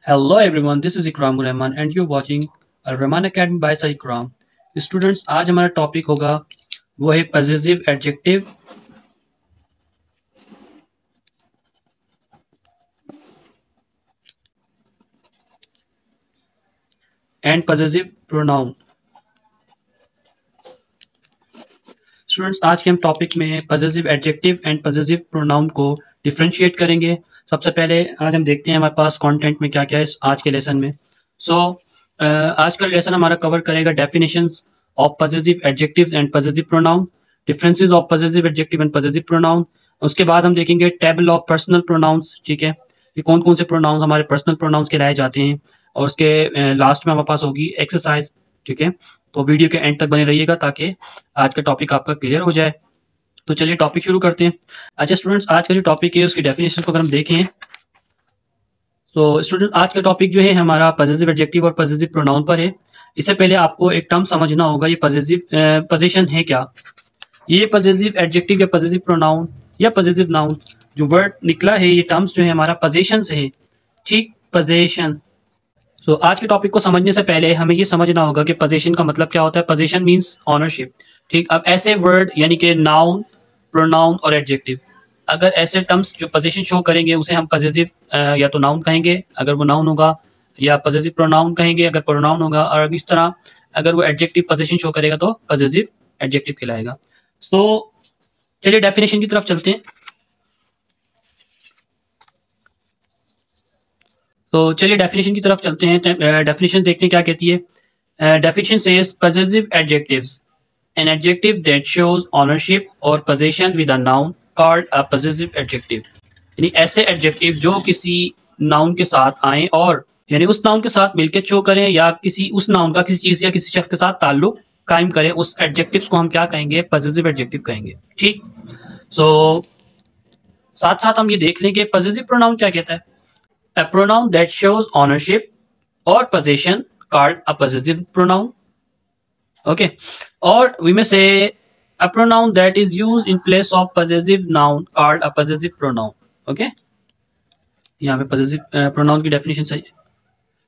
Hello everyone, this is Ikram Rahman and you're watching Rahman Academy by Sir Ikram। Students आज हमारा topic होगा वो है possessive adjective and possessive pronoun. Students आज के हम टॉपिक में possessive adjective and possessive pronoun को डिफ्रेंशिएट करेंगे। सबसे पहले आज हम देखते हैं हमारे पास कंटेंट में क्या क्या है आज के लेसन में। आज का लेसन हमारा कवर करेगा definitions of possessive adjectives and possessive pronoun, differences of possessive adjective and possessive pronoun. उसके बाद हम देखेंगे टेबल ऑफ पर्सनल प्रोनाउंस, ठीक है, कि कौन कौन से प्रोनाउंस हमारे पर्सनल प्रोनाउंस कहलाए जाते हैं। और उसके लास्ट में हमारे पास होगी एक्सरसाइज, ठीक है। तो वीडियो के एंड तक बने रहिएगा ताकि आज का टॉपिक आपका क्लियर हो जाए। तो चलिए टॉपिक शुरू करते हैं। अच्छा स्टूडेंट्स, आज का जो टॉपिक है उसकी डेफिनेशन को अगर हम देखें तो स्टूडेंट आज का टॉपिक जो है हमारा पजेसिव एडजेक्टिव और पजेसिव प्रोनाउन पर है। इससे पहले आपको एक टर्म समझना होगा, ये पजेसिव पोजीशन है क्या। ये पजेसिव एडजेक्टिव या पजेसिव प्रोनाउन या पजेसिव नाउन जो वर्ड निकला है, ये टर्म्स जो है हमारा पोजीशन से है, ठीक, पोजीशन। तो आज के टॉपिक को समझने से पहले हमें ये समझना होगा कि पोजीशन का मतलब क्या होता है। पोजीशन मींस ऑनरशिप, ठीक। अब ऐसे वर्ड यानी कि नाउन, प्रोनाउन और एडजेक्टिव, अगर ऐसे टर्म्स जो पोजीशन शो करेंगे उसे हम पजेसिव या तो नाउन कहेंगे अगर वो नाउन होगा, या पजेसिव प्रोनाउन कहेंगे अगर प्रोनाउन होगा, और इस तरह अगर वो एडजेक्टिव पोजीशन शो करेगा तो पजेसिव एडजेक्टिव कहलाएगा। तो चलिए डेफिनेशन की तरफ चलते हैं। डेफिनेशन देखते हैं क्या कहती है। Definition says possessive adjectives an adjective that shows ownership or possession with a noun called a possessive adjective। यानी ऐसे एडजेक्टिव जो किसी नाउन के साथ आए और यानी उस नाउन के साथ मिलकर शो करें, या किसी उस नाउन का किसी चीज या किसी शख्स के साथ ताल्लुक कायम करें, उस एडजेक्टिव्स को हम क्या कहेंगे, पजेसिव एडजेक्टिव कहेंगे, ठीक। साथ साथ हम ये देख लें कि पजेसिव प्रोनाउन क्या कहता है। A pronoun that shows ownership or possession called a possessive pronoun। Okay, or we may say a pronoun that is used in place of possessive noun called a possessive pronoun। Okay, यहाँ पे possessive pronoun की definition सही,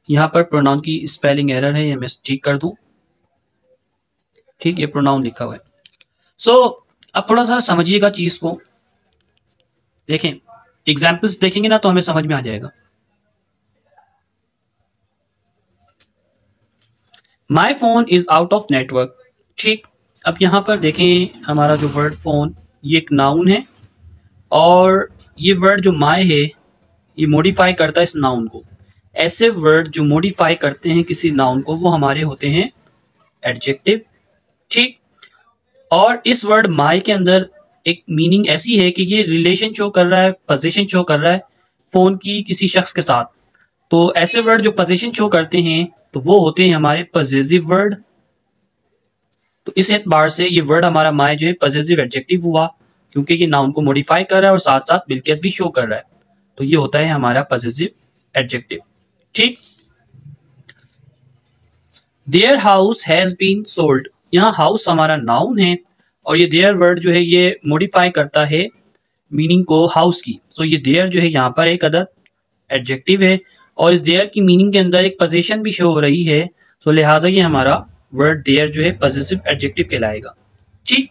यहाँ पर pronoun की spelling error है, ये मैं ठीक कर दूं, ठीक, ये pronoun लिखा हुआ है। अब थोड़ा सा समझिएगा चीज को, देखें एग्जाम्पल्स देखेंगे ना तो हमें समझ में आ जाएगा। My phone is out of network, ठीक। अब यहाँ पर देखें हमारा जो वर्ड फोन, ये एक नाउन है और ये वर्ड जो माई है ये मॉडिफाई करता है इस नाउन को। ऐसे वर्ड जो मॉडिफाई करते हैं किसी नाउन को वो हमारे होते हैं एडजेक्टिव, ठीक। और इस वर्ड माई के अंदर एक मीनिंग ऐसी है कि ये रिलेशन शो कर रहा है, पोजीशन शो कर रहा है फोन की किसी शख्स के साथ। तो ऐसे वर्ड जो पोजीशन शो करते हैं तो वो होते हैं हमारे पजेसिव वर्ड। तो इस एतबार से ये वर्ड हमारा माई जो है पजेसिव एडजेक्टिव हुआ, क्योंकि ये नाउन को मॉडिफाई कर रहा है और साथ साथ मिल्कियत भी शो कर रहा है। तो ये होता है हमारा पजेसिव एडजेक्टिव, ठीक। Their house has been sold, यहाँ हाउस हमारा नाउन है और ये देयर वर्ड जो है ये मॉडिफाई करता है मीनिंग को हाउस की। तो ये देयर जो है यहाँ पर एक अदद एडजेक्टिव है और इस देयर की मीनिंग के अंदर एक पोजीशन भी शो हो रही है, तो लिहाजा ये हमारा वर्ड देयर जो है पजेसिव एडजेक्टिव कहलाएगा, ठीक।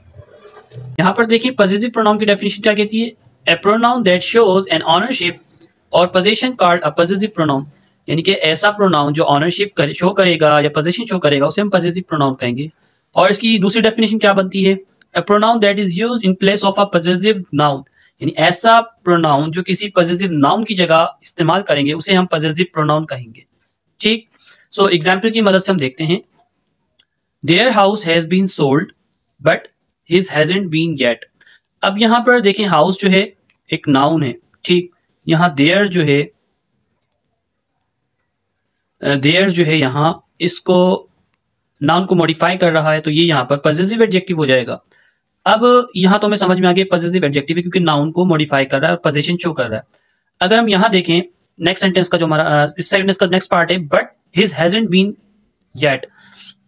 यहाँ पर देखिए पजेसिव प्रोनाउन की डेफिनेशन क्या कहती है। A pronoun that shows an ownership or possession called a possessive pronoun, यानी कि ऐसा प्रोनाउन जो ऑनरशिप शो करेगा या पोजीशन शो करेगा उसे हम पजेसिव प्रोनाउन कहेंगे। और इसकी दूसरी डेफिनेशन क्या बनती है, a pronoun that is used in place of a possessive noun, यानी ऐसा प्रोनाउन जो किसी पजेसिव नाउन की जगह इस्तेमाल करेंगे उसे हम पजेसिव प्रोनाउन कहेंगे, ठीक। एग्जांपल की मदद से हम देखते हैं। Their house has been sold but his hasn't been yet. अब यहाँ पर देखें हाउस जो है एक नाउन है, ठीक। यहाँ देयर जो है यहाँ इसको नाउन को मॉडिफाई कर रहा है, तो ये यहाँ पर पजेसिव एडजेक्टिव हो जाएगा। अब यहाँ तो हमें समझ में आ गया पजेसिव एडजेक्टिव है क्योंकि नाउन को मॉडिफाई कर रहा है और पोजीशन शो कर रहा है। अगर हम यहाँ देखें नेक्स्ट सेंटेंस का जो हमारा इस सेंटेंस का नेक्स्ट पार्ट है, but his hasn't been yet,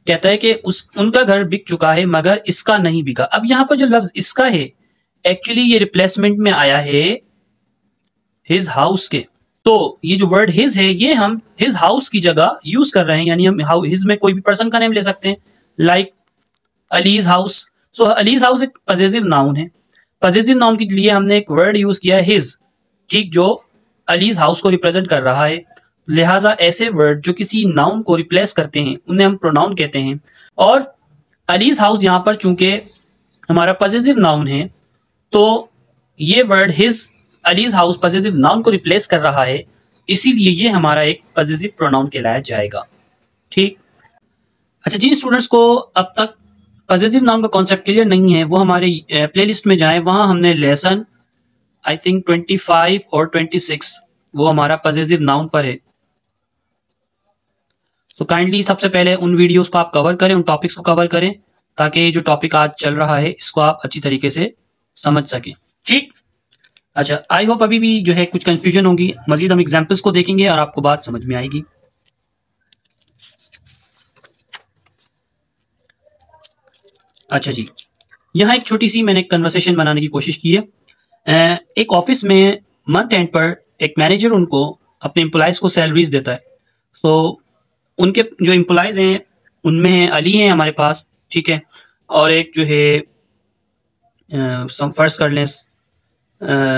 कहता है कि उनका घर बिक चुका है मगर इसका नहीं बिका। अब यहाँ पर जो लफ्ज इसका है एक्चुअली ये रिप्लेसमेंट में आया है हिज हाउस के, तो ये जो वर्ड हिज है ये हम हिज हाउस की जगह यूज कर रहे हैं, यानी हम हिज में कोई भी पर्सन का नेम ले सकते हैं, लाइक अलीज हाउस। सो अलीज हाउस एक पजेसिव नाउन है। पजेसिव नाउन के लिए हमने एक वर्ड यूज किया है हिज, ठीक, जो अलीज हाउस को रिप्रेजेंट कर रहा है। लिहाजा ऐसे वर्ड जो किसी नाउन को रिप्लेस करते हैं उन्हें हम प्रोनाउन कहते हैं। और अलीज हाउस यहाँ पर चूंकि हमारा पजेसिव नाउन है, तो ये word his allies house possessive noun को रिप्लेस कर रहा है, इसीलिए ये हमारा एक पजेसिव प्रोनाउन कहलाया जाएगा। ठीक। अच्छा, जिन स्टूडेंट्स को अब तक पजेसिव नाउन का कॉन्सेप्ट क्लियर नहीं है वो हमारे प्लेलिस्ट में जाएं, वहां हमने लेसन आई थिंक 25 और 26 वो हमारा पजेसिव नाउन पर है। तो काइंडली सबसे पहले उन वीडियोस को आप कवर करें, उन टॉपिक्स को कवर करें, ताकि जो टॉपिक आज चल रहा है इसको आप अच्छी तरीके से समझ सकें। ठीक। अच्छा, आई होप अभी भी जो है कुछ कंफ्यूजन होगी, मजीद हम एग्जांपल्स को देखेंगे और आपको बात समझ में आएगी। अच्छा जी, यहाँ एक छोटी सी मैंने कन्वर्सेशन बनाने की कोशिश की है। एक ऑफिस में मंथ एंड पर एक मैनेजर उनको अपने एम्प्लॉयज को सैलरीज देता है। तो उनके जो एम्प्लॉयज हैं उनमें अली हैं हमारे पास, ठीक है, और एक जो है फर्ज कर लें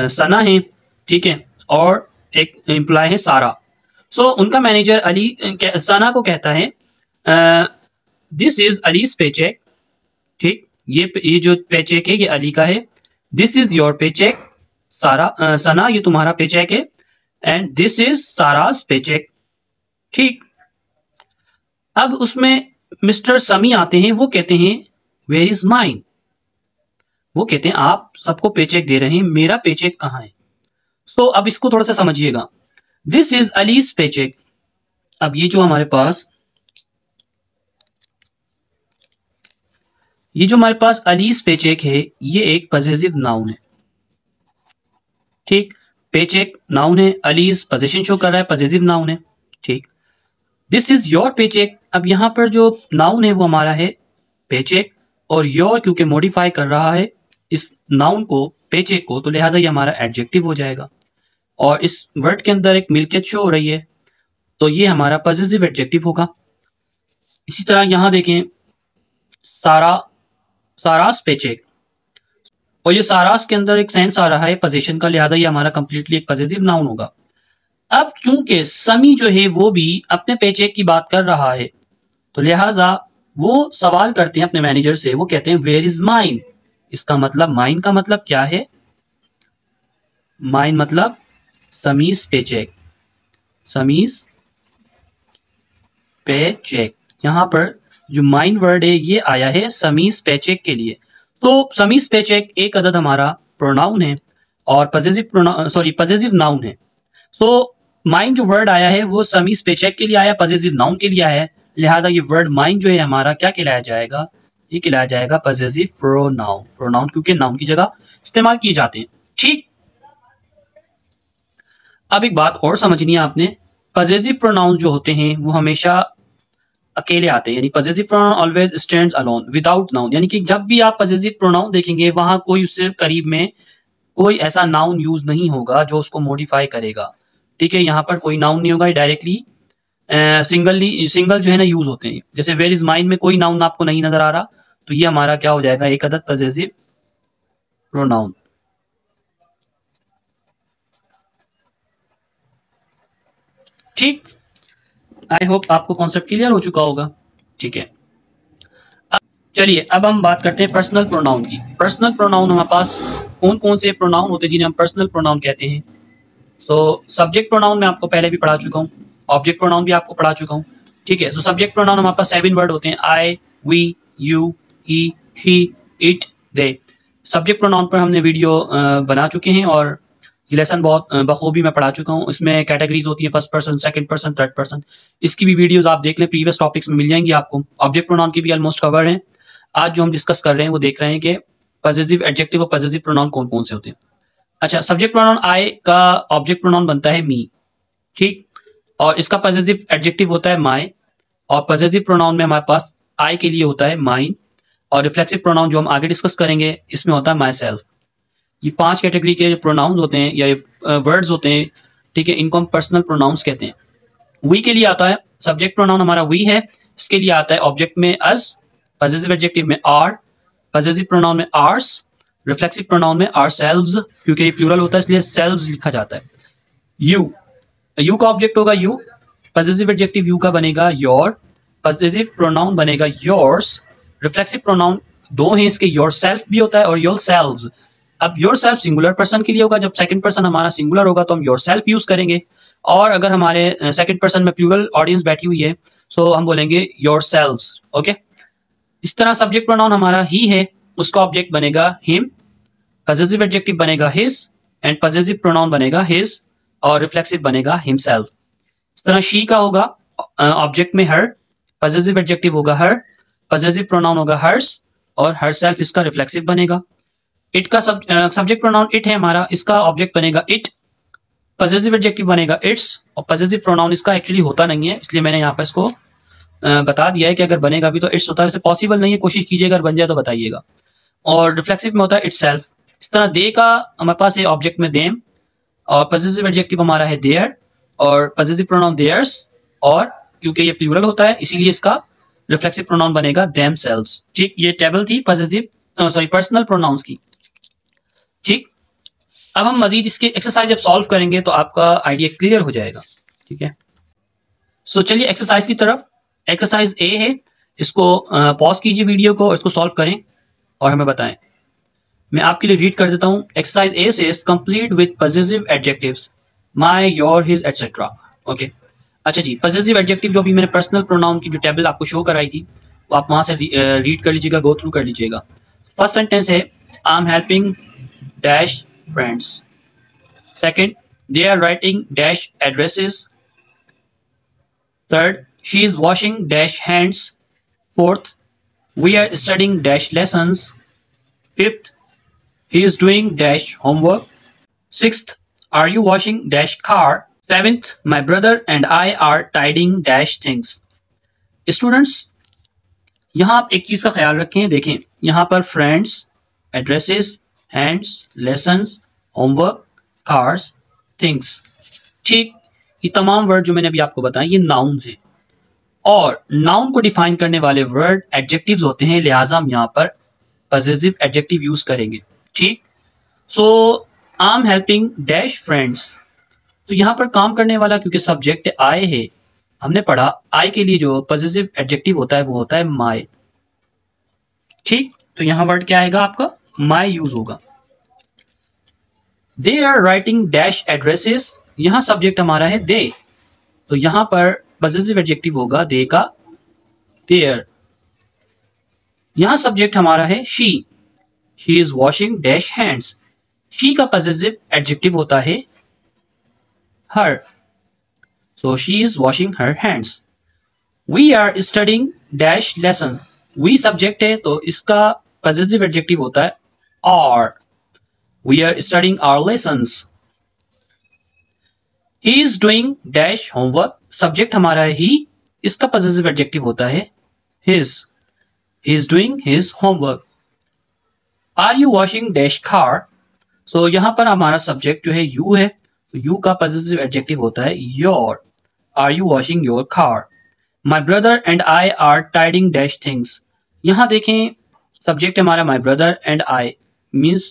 सना है, ठीक है, और एक एम्प्लॉय है सारा। सो उनका मैनेजर अली सना को कहता है दिस इज अलीज पेचेक, ठीक, ये जो पेचेक है ये अली का है। दिस इज योर पेचेक सारा, सना ये तुम्हारा पेचेक है, एंड दिस इज सारास पेचेक। ठीक। अब उसमें मिस्टर समी आते हैं, वो कहते हैं वेयर इज माइन। वो कहते हैं आप सबको पेचेक दे रहे हैं, मेरा पेचेक कहाँ है। सो अब इसको थोड़ा सा समझिएगा। This is allies paycheque. अब ये जो हमारे पास अलीज पेचेक है ये एक पजेसिव नाउन है। ठीक, पेचेक नाउन है, अलीज पोजीशन शो कर रहा है, पजेसिव नाउन है। ठीक। This is your paycheck. अब यहां पर जो नाउन है वो हमारा है पेचेक, और योर क्योंकि मॉडिफाई कर रहा है इस नाउन को, पेचेक को, तो लिहाजा ये हमारा एडजेक्टिव हो जाएगा। और इस वर्ड के अंदर एक मिल्कियत शो हो रही है, तो ये हमारा पजेसिव एडजेक्टिव होगा। इसी तरह यहां देखें सारास पेचेक, और ये सारास के अंदर एक सेंस आ रहा है पोजीशन का, लिहाजा ये हमारा कंप्लीटली एक पजेसिव नाउन होगा। अब चूंकि समी जो है वो भी अपने पेचेक की बात कर रहा है, तो लिहाजा वो सवाल करते हैं अपने मैनेजर से, वो कहते हैं वेयर इज माइन। इसका मतलब माइन का मतलब क्या है? माइन मतलब समीज पेचेक, समीज पेचेक। यहां पर जो माइन वर्ड है ये आया है समीज पेचेक के लिए। तो समीज पेचेक एक अदद हमारा प्रोनाउन है और पजेसिव नाउन है। सो माइन जो वर्ड आया है वो समीज पेचेक के लिए आया, पजेसिव नाउन के लिए आया है, लिहाजा ये वर्ड माइन जो है हमारा क्या कहलाया जाएगा? ये कहलाया जाएगा पजेसिव प्रोनाउन। प्रोनाउन क्योंकि नाउन की जगह इस्तेमाल किए जाते हैं। ठीक। अब एक बात और समझनी है आपने, पजेसिव प्रोनाउन जो होते हैं वो हमेशा अकेले आते हैं, यानी possessive pronoun always stands alone without noun. यानी कि जब भी आप पजेसिव प्रोनाउन देखेंगे वहां कोई उससे करीब में कोई ऐसा नाउन यूज नहीं होगा जो उसको मॉडिफाई करेगा। ठीक है, यहाँ पर कोई नाउन नहीं होगा, डायरेक्टली सिंगल जो है ना यूज होते हैं। जैसे वेयर इज माइन में कोई नाउन आपको नहीं नजर आ रहा, तो ये हमारा क्या हो जाएगा? एक अदद पजेसिव प्रोनाउन। ठीक, आई होप आपको कॉन्सेप्ट क्लियर हो चुका होगा। ठीक है, चलिए अब हम बात करते हैं पर्सनल प्रोनाउन की। पर्सनल प्रोनाउन हमारे पास कौन कौन से प्रोनाउन होते हैं जिन्हें हम पर्सनल प्रोनाउन कहते हैं? तो सब्जेक्ट प्रोनाउन मैं आपको पहले भी पढ़ा चुका हूँ, ऑब्जेक्ट प्रोनाउन भी आपको पढ़ा चुका हूँ। ठीक है, तो सब्जेक्ट प्रोनाउन हमारे पास 7 वर्ड होते हैं, I, we, you, he, she, it, they. Subject pronoun पर हमने वीडियो बना चुके हैं और ये लेसन बहुत बखूबी मैं पढ़ा चुका हूँ। इसमें कैटेगरीज होती है, first person, second person, third person. इसकी भी वीडियोस आप देख लें, प्रीवियस टॉपिक्स में मिल जाएंगी आपको। ऑब्जेक्ट प्रोनाउन की भी ऑलमोस्ट कवर है। आज जो हम डिस्कस कर रहे हैं वो देख रहे हैं कि पजेसिव एडजेक्टिव और पजेसिव प्रोनाउन कौन कौन से होते हैं। अच्छा, सब्जेक्ट प्रोनाउन आई का ऑब्जेक्ट प्रोनाउन बनता है मी, ठीक, और इसका पजेसिव एडजेक्टिव होता है माय, और पजेसिव प्रोनाउन में हमारे पास आई के लिए होता है माइन, और रिफ्लेक्सिव प्रोनाउन जो हम आगे डिस्कस करेंगे इसमें होता है माई सेल्फ। ये 5 कैटेगरी के प्रोनाउंस होते हैं या वर्ड्स होते हैं ठीक है, इनको हम पर्सनल प्रोनाउंस कहते हैं। वी के लिए आता है, सब्जेक्ट प्रोनाउन हमारा वी है, इसके लिए आता है ऑब्जेक्ट में अस, पॉजिटिव एडजेक्टिव में आर, पॉजिटिव प्रोनाउन में आर्स, रिफ्लेक्सिव प्रोनाउन में आवरसेल्व्स, क्योंकि ये प्लूरल होता है इसलिए सेल्व्स लिखा जाता है। यू का ऑब्जेक्ट होगा यू, पॉजिटिव एडजेक्टिव यू का बनेगा योर, पॉजिटिव प्रोनाउन बनेगा योर्स, रिफ्लेक्सिव प्रोनाउन दो हैं इसके, योरसेल्फ भी होता है और योरसेल्व्स। अब योरसेल्फ सिंगुलर पर्सन के लिए होगा, जब सेकंड पर्सन हमारा सिंगुलर होगा तो हम योरसेल्फ यूज करेंगे, और अगर हमारे सेकंड पर्सन में प्लूरल ऑडियंस बैठी हुई है सो हम बोलेंगे योरसेल्व्स। ओके, इस तरह सब्जेक्ट प्रोनाउन हमारा ही है, उसका ऑब्जेक्ट बनेगा हिम, पॉजिटिव एडजेक्टिव बनेगा हिज एंड पॉजिटिव प्रोनाउन बनेगा हिज और रिफ्लेक्सिव बनेगा हिमसेल्फ। इस तरह शी का होगा ऑब्जेक्ट में हर, पॉजिटिव एडजेक्टिव होगा हर, पॉजिटिव प्रोनाउन होगा हर्स और हरसेल्फ इसका रिफ्लेक्सिव बनेगा। इट का सब्जेक्ट प्रोनाउन इट है हमारा, इसका ऑब्जेक्ट बनेगा इट, पॉजिटिव एडजेक्टिव बनेगा इट्स और पॉजिटिव प्रोनाउन इसका एक्चुअली होता नहीं है इसलिए मैंने यहाँ पर इसको बता दिया है कि अगर बनेगा भी तो इट्स होता है, वैसे पॉसिबल नहीं है, कोशिश कीजिएगा, अगर बन जाए तो बताइएगा। और रिफ्लेक्सिव में होता है इटसेल्फ। इस तरह दे का हमारे पास है ऑब्जेक्ट में देम और पॉजिटिव एडजेक्टिव हमारा है देयर और पॉजिटिव प्रोनाउन देयर्स, और क्योंकि ये प्लूरल होता है इसीलिए इसका रिफ्लेक्सिव प्रोनाउन बनेगा देमसेल्व्स। ठीक, ये टेबल थी पर्सनल प्रोनाउंस की। ठीक, अब हम मजीद इसके एक्सरसाइज जब सॉल्व करेंगे तो आपका आइडिया क्लियर हो जाएगा। ठीक है, सो चलिए एक्सरसाइज की तरफ। एक्सरसाइज ए है, इसको पॉज कीजिए वीडियो को और इसको सॉल्व करें और हमें बताएं। मैं आपके लिए रीड कर देता हूं। एक्सरसाइज ए से complete with positive adjectives my, your, his etcetera. Okay, अच्छा जी, पॉजिटिव एडजेक्टिव जो अभी मैंने पर्सनल प्रोनाउन की जो टेबल आपको शो कराई थी वो आप वहां से रीड कर लीजिएगा, गो थ्रू कर लीजिएगा। फर्स्ट सेंटेंस है I am helping dash friends. Second, they are writing dash addresses. Third, she is washing dash hands. Fourth, we are studying dash lessons. Fifth, he is doing dash homework. Sixth, are you washing dash car? Seventh, my brother and I are tidying dash things. Students, यहाँ आप एक चीज का ख्याल रखें, देखें यहाँ पर friends, addresses, hands, lessons, homework, cars, things। ठीक, ये तमाम वर्ड जो मैंने अभी आपको बताए ये नाउन्स हैं और नाउन को डिफाइन करने वाले वर्ड एडजेक्टिव्स होते हैं, लिहाजा हम यहाँ पर पॉजिटिव एडजेक्टिव यूज करेंगे। ठीक, so I am helping dash friends, तो यहाँ पर काम करने वाला क्योंकि सब्जेक्ट आई है, हमने पढ़ा आई के लिए जो पॉजिटिव एडजेक्टिव होता है वो होता है माई। ठीक, तो यहाँ वर्ड क्या आएगा आपका, माई यूज होगा। They are writing dash addresses, यहाँ सब्जेक्ट हमारा है दे, तो यहाँ पर पॉजिटिव एडजेक्टिव होगा दे का देयर। यहां सब्जेक्ट हमारा है she is washing dash hands, she का पॉजिटिव एडजेक्टिव होता है her, so she is washing her hands. We are studying dash lesson, we subject है तो इसका पॉजिटिव एडजेक्टिव होता है our, we are studying our lessons. He is doing dash homework, subject हमारा है ही, इसका पॉजिटिव एडजेक्टिव होता है his, he is doing his homework. Are you washing dash car, so यहां पर हमारा सब्जेक्ट जो है यू है, तो यू का पॉजिटिव एडजेक्टिव होता है your, are you washing your car. My brother and I are tidying dash things, यहां देखें सब्जेक्ट हमारा my brother and I, means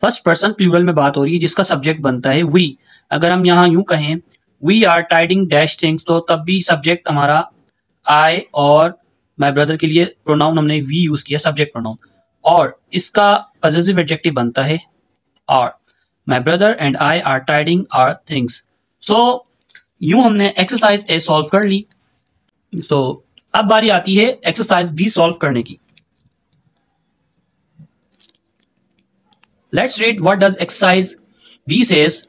first person plural में बात हो रही है जिसका सब्जेक्ट बनता है वी। अगर हम यहाँ यूं कहें we are tidying dash things तो तब भी सब्जेक्ट हमारा आई और माय ब्रदर के लिए प्रोनाउन हमने वी यूज किया सब्जेक्ट प्रोनाउन, और इसका पॉजिटिव एडजेक्टिव बनता है our. My brother and I are tidying our things. So यूं हमने एक्सरसाइज ए सॉल्व कर ली। सो अब बारी आती है एक्सरसाइज बी सॉल्व करने की। Let's read what does exercise B says.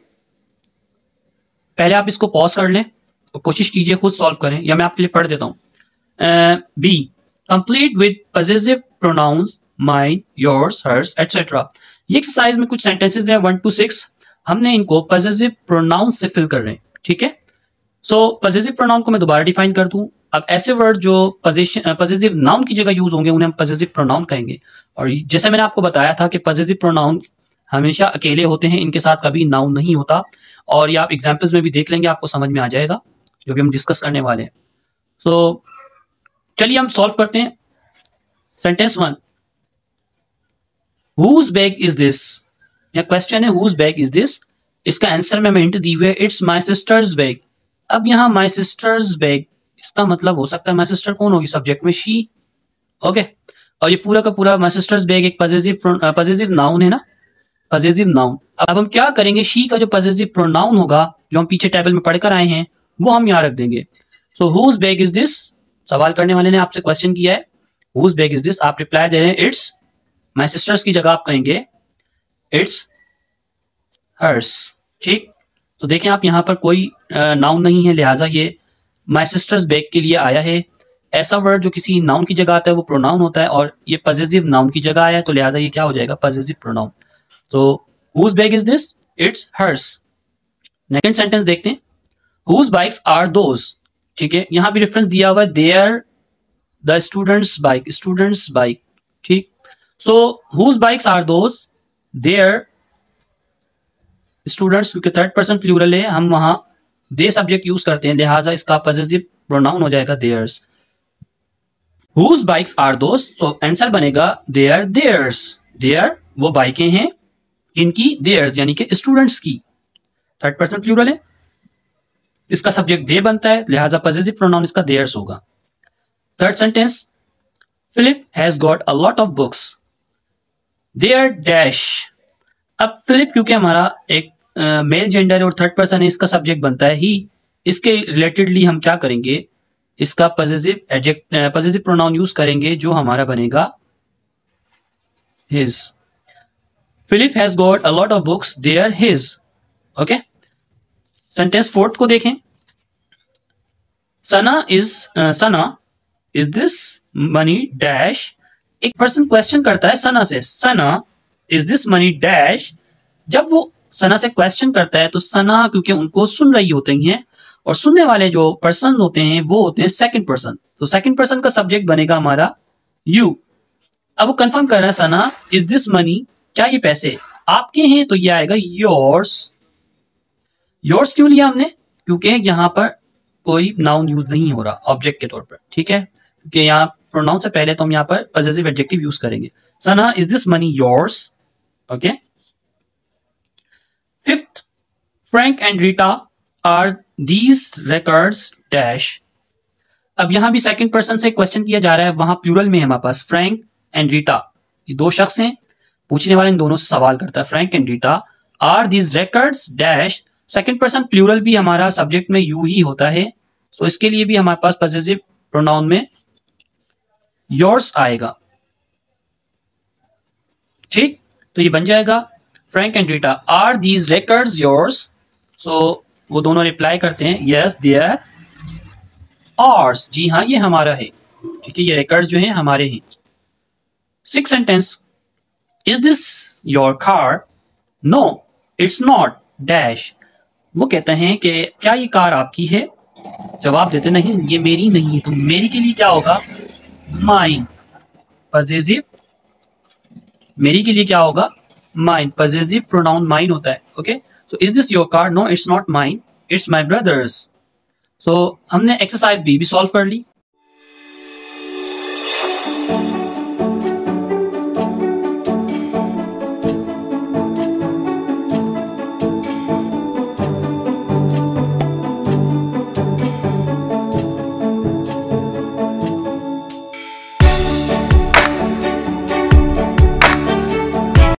पहले आप इसको पॉज कर लें और कोशिश कीजिए खुद सॉल्व करें, या मैं आपके लिए पढ़ देता हूं। B, complete with positive pronouns mine, yours, hers etcetera. ये एक्सरसाइज में कुछ सेंटेंसेस हैं 1 to 6, हमने इनको पॉजिटिव प्रोनाउंस से फिल कर रहे हैं। ठीक है, सो पॉजिटिव प्रोनाउन को मैं दोबारा डिफाइन कर दूं। अब ऐसे वर्ड जो पॉजिटिव नाउन की जगह यूज होंगे उन्हें हम पॉजिटिव प्रोनाउन कहेंगे, और जैसे मैंने आपको बताया था कि पॉजिटिव प्रोनाउन हमेशा अकेले होते हैं, इनके साथ कभी नाउन नहीं होता। और ये आप एग्जाम्पल्स में भी देख लेंगे, आपको समझ में आ जाएगा जो भी हम डिस्कस करने वाले हैं। सो चलिए हम सॉल्व करते हैं। Sentence 1, whose bag is this, या क्वेश्चन है हुज बैग इज दिस। इसका आंसर में हिंट दी हुई है, इट्स माई सिस्टर्स बैग। अब यहाँ माई सिस्टर्स बैग, इसका मतलब हो सकता है माई सिस्टर कौन होगी, सब्जेक्ट में शी। ओके, और ये पूरा का पूरा माई सिस्टर्स बैग एक पजेसिव नाउन है ना, पजेसिव नाउन। अब हम क्या करेंगे, शी का जो पजेसिव प्रोनाउन होगा जो हम पीछे टेबल में पढ़कर आए हैं वो हम यहाँ रख देंगे। सो हुज बैग इज दिस, सवाल करने वाले ने आपसे क्वेश्चन किया है हुज बैग इज दिस, आप रिप्लाई दे रहे हैं इट्स माई सिस्टर्स की जगह आप कहेंगे इट्स हर्स। ठीक, तो देखें आप यहाँ पर कोई नाउन नहीं है, लिहाजा ये माई सिस्टर्स बैग के लिए आया है। ऐसा वर्ड जो किसी नाउन की जगह आता है वो प्रोनाउन होता है, और ये पजेसिव नाउन की जगह आया है, तो लिहाजा ये क्या हो जाएगा, पजेसिव प्रोनाउन। तो whose bag is this, it's hers. Next sentence देखते हैं, हुज बाइक्स आर दोज। ठीक है, यहां भी रेफरेंस दिया हुआ है, their the students bike, students bike. ठीक, so whose bikes are those, their students, क्योंकि थर्ड पर्सन प्लूरल है, हम वहां दे सब्जेक्ट यूज करते हैं, लिहाजा इसका पॉजिटिव प्रोनाउन हो जाएगा theirs. Whose bikes are those, तो आंसर बनेगा देयर देयर्स। देयर वो बाइकें हैं, किनकी, देयर्स यानी कि स्टूडेंट्स की। थर्ड पर्सन प्लूरल है, इसका सब्जेक्ट दे बनता है, लिहाजा पॉजिटिव प्रोनाउन इसका देयर्स होगा। Third sentence, Philip has got a lot of books, there dash. अब फिलिप क्योंकि हमारा एक मेल जेंडर है और थर्ड पर्सन है, इसका सब्जेक्ट बनता है ही, इसके रिलेटेडली हम क्या करेंगे, इसका पॉजिटिव प्रोनाउन यूज करेंगे जो हमारा बनेगा his. Philip has got a lot of books, they are his. Okay, sentence fourth को देखें, Sana is this money dash. एक पर्सन क्वेश्चन करता है सना से, Sana is this money dash. जब वो सना से क्वेश्चन करता है तो सना क्योंकि उनको सुन रही होती हैं, और सुनने वाले जो पर्सन होते हैं वो होते हैं सेकंड पर्सन, तो सेकंड पर्सन का सब्जेक्ट बनेगा हमारा यू। अब वो कंफर्म कर रहा है, सना इज दिस मनी, क्या ये पैसे आपके हैं, तो ये आएगा योर्स। योर्स क्यों लिया हमने, क्योंकि यहां पर कोई नाउन यूज नहीं हो रहा ऑब्जेक्ट के तौर पर। ठीक है, क्योंकि यहाँ प्रोनाउन से पहले तो हम यहाँ पर पॉजिटिव एडजेक्टिव यूज करेंगे। Sana is this money yours. Okay, fifth, Frank and Rita are these records dash. अब यहां भी सेकंड पर्सन से क्वेश्चन किया जा रहा है, वहां प्लूरल में है हमारे पास फ्रैंक एंड रीटा, ये दो शख्स हैं, पूछने वाले इन दोनों से सवाल करता है, Frank and Rita are these records dash. Second person plural भी हमारा सब्जेक्ट में यू ही होता है, तो इसके लिए भी हमारे पास पॉजिटिव प्रोनाउन में योर्स आएगा। ठीक, तो ये बन जाएगा Frank and Rita are these records yours. So वो दोनों रिप्लाई करते हैं यस दे आर आर्स, जी हाँ ये हमारा है। ठीक है, ये रिकॉर्ड्स जो हैं हमारे हैं। Six sentence, is this your car, no it's not dash. वो कहते हैं कि क्या ये कार आपकी है, जवाब देते नहीं ये मेरी नहीं है, तो मेरी के लिए क्या होगा, माइन। पॉजिटिव, मेरी के लिए क्या होगा, माइन। पॉजिटिव प्रोनाउन माइन होता है। Okay, so is this your car, no it's not mine, it's my brother's. So हमने एक्सरसाइज बी भी सॉल्व कर ली।